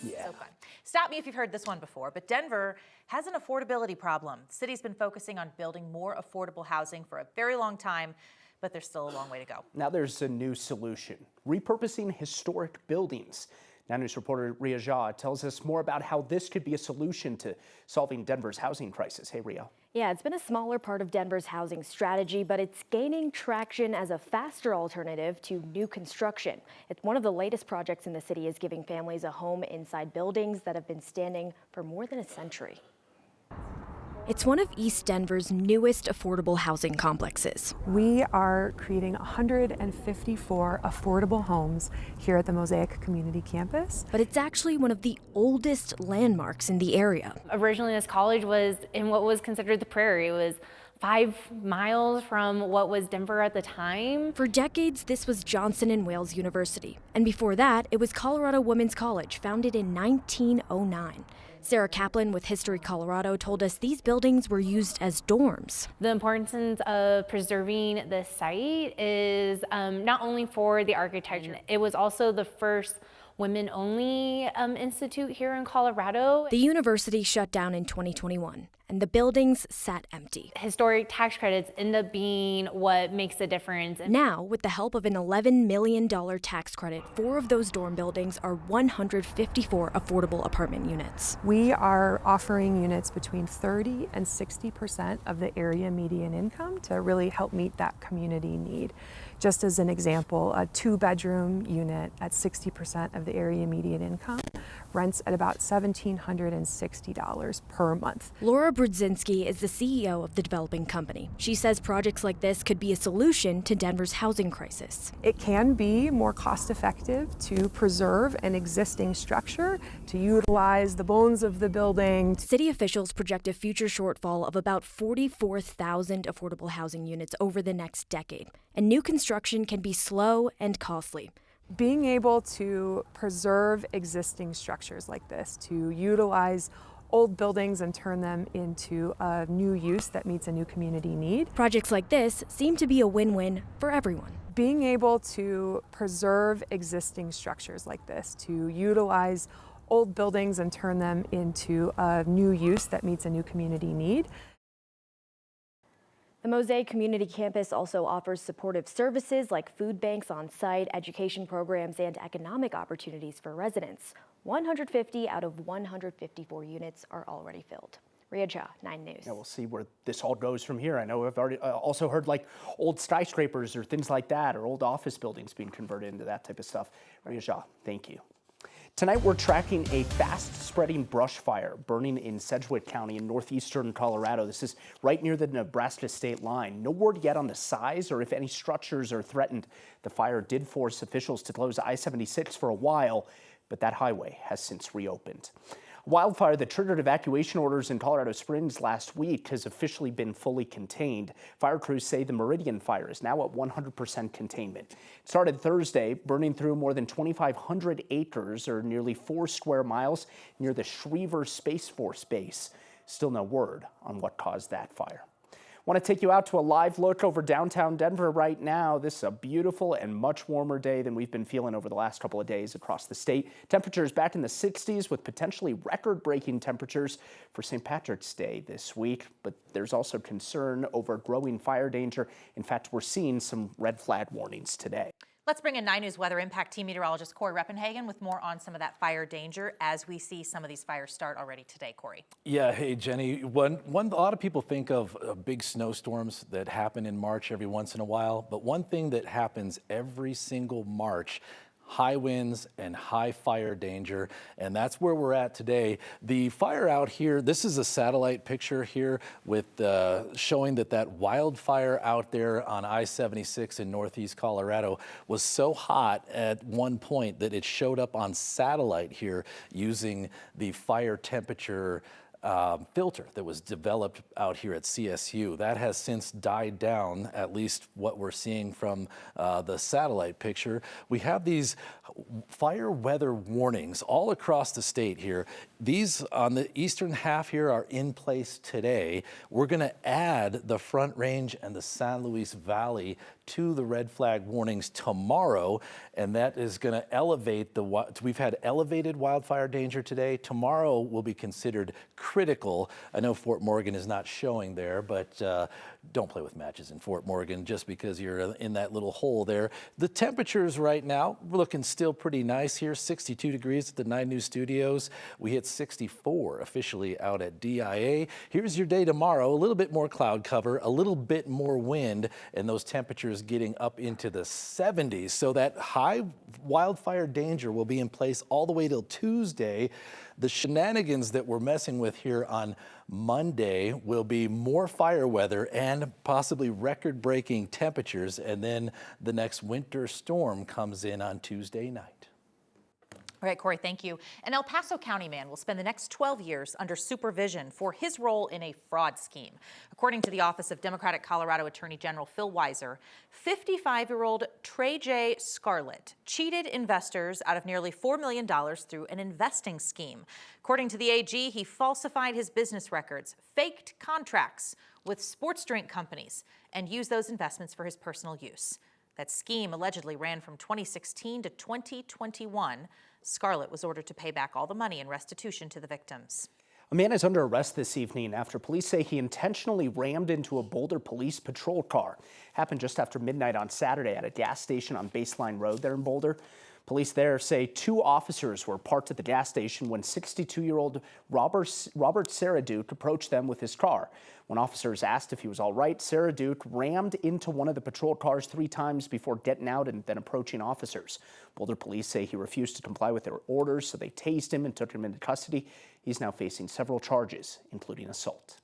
Yeah. So fun. Stop me if you've heard this one before, but Denver has an affordability problem. The city's been focusing on building more affordable housing for a very long time, but there's still a long way to go. Now there's a new solution: repurposing historic buildings. Now News reporter Ria Jha tells us more about how this could be a solution to solving Denver's housing crisis. Hey, Ria. Yeah, it's been a smaller part of Denver's housing strategy, but it's gaining traction as a faster alternative to new construction. It's one of the latest projects in the city is giving families a home inside buildings that have been standing for more than a century. It's one of East Denver's newest affordable housing complexes. We are creating 154 affordable homes here at the Mosaic Community Campus. But it's actually one of the oldest landmarks in the area. Originally, this college was in what was considered the prairie. It was 5 miles from what was Denver at the time. For decades, this was Johnson and Wales University. And before that, it was Colorado Women's College, founded in 1909. Sarah Kaplan with History Colorado told us these buildings were used as dorms. The importance of preserving the site is not only for the architecture, it was also the first women-only institute here in Colorado. The university shut down in 2021, and the buildings sat empty. Historic tax credits end up being what makes the difference. Now, with the help of an $11 million tax credit, 4 of those dorm buildings are 154 affordable apartment units. We are offering units between 30 and 60% of the area median income to really help meet that community need. Just as an example, a 2-bedroom unit at 60% of the area median income rents at about $1,760 per month. Laura Brudzinski is the CEO of the developing company. She says projects like this could be a solution to Denver's housing crisis. It can be more cost-effective to preserve an existing structure, to utilize the bones of the building. City officials project a future shortfall of about 44,000 affordable housing units over the next decade, and new construction can be slow and costly. Being able to preserve existing structures like this, to utilize old buildings and turn them into a new use that meets a new community need. Projects like this seem to be a win-win for everyone. Being able to preserve existing structures like this, to utilize old buildings and turn them into a new use that meets a new community need. The Mosaic Community Campus also offers supportive services like food banks on site, education programs, and economic opportunities for residents. 150 out of 154 units are already filled. Ria Jha, 9 News. Yeah, we'll see where this all goes from here. I know I've already also heard like old skyscrapers or things like that, or old office buildings being converted into that type of stuff. Ria Jha, thank you. Tonight, we're tracking a fast-spreading brush fire burning in Sedgwick County in northeastern Colorado. This is right near the Nebraska state line. No word yet on the size or if any structures are threatened. The fire did force officials to close I-76 for a while, but that highway has since reopened. Wildfire that triggered evacuation orders in Colorado Springs last week has officially been fully contained. Fire crews say the Meridian fire is now at 100% containment. It started Thursday, burning through more than 2,500 acres, or nearly 4 square miles, near the Schriever Space Force Base. Still no word on what caused that fire. I want to take you out to a live look over downtown Denver right now. This is a beautiful and much warmer day than we've been feeling over the last couple of days across the state. Temperatures back in the 60s with potentially record-breaking temperatures for St. Patrick's Day this week. But there's also concern over growing fire danger. In fact, we're seeing some red flag warnings today. Let's bring in 9 News Weather Impact Team Meteorologist Corey Reppenhagen with more on some of that fire danger as we see some of these fires start already today. Corey. Yeah, hey Jenny, a lot of people think of big snowstorms that happen in March every once in a while, but one thing that happens every single March, high winds and high fire danger, and that's where we're at today. The fire out here, this is a satellite picture here with showing that wildfire out there on I-76 in northeast Colorado was so hot at one point that it showed up on satellite here using the fire temperature filter that was developed out here at CSU. That has since died down, at least what we're seeing from the satellite picture. We have these fire weather warnings all across the state here. These on the eastern half here are in place today. We're going to add the Front Range and the San Luis Valley to the red flag warnings tomorrow, and that is going to elevate we've had elevated wildfire danger today. Tomorrow will be considered critical. I know Fort Morgan is not showing there, but don't play with matches in Fort Morgan just because you're in that little hole there. The temperatures right now, we're looking still pretty nice here. 62 degrees at the 9 News studios. We hit 64 officially out at DIA. Here's your day tomorrow. A little bit more cloud cover, a little bit more wind, and those temperatures getting up into the 70s. So that high wildfire danger will be in place all the way till Tuesday. The shenanigans that we're messing with here on Monday will be more fire weather and possibly record-breaking temperatures, and then the next winter storm comes in on Tuesday night. All right, Corey, thank you. An El Paso County man will spend the next 12 years under supervision for his role in a fraud scheme. According to the Office of Democratic Colorado Attorney General Phil Weiser, 55-year-old Trey J. Scarlett cheated investors out of nearly $4 million through an investing scheme. According to the AG, he falsified his business records, faked contracts with sports drink companies, and used those investments for his personal use. That scheme allegedly ran from 2016 to 2021. Scarlett was ordered to pay back all the money in restitution to the victims. A man is under arrest this evening after police say he intentionally rammed into a Boulder police patrol car. Happened just after midnight on Saturday at a gas station on Baseline Road there in Boulder. Police there say 2 officers were parked at the gas station when 62-year-old Robert Saraduke approached them with his car. When officers asked if he was all right, Saraduke rammed into one of the patrol cars 3 times before getting out and then approaching officers. Boulder police say he refused to comply with their orders, so they tased him and took him into custody. He's now facing several charges, including assault.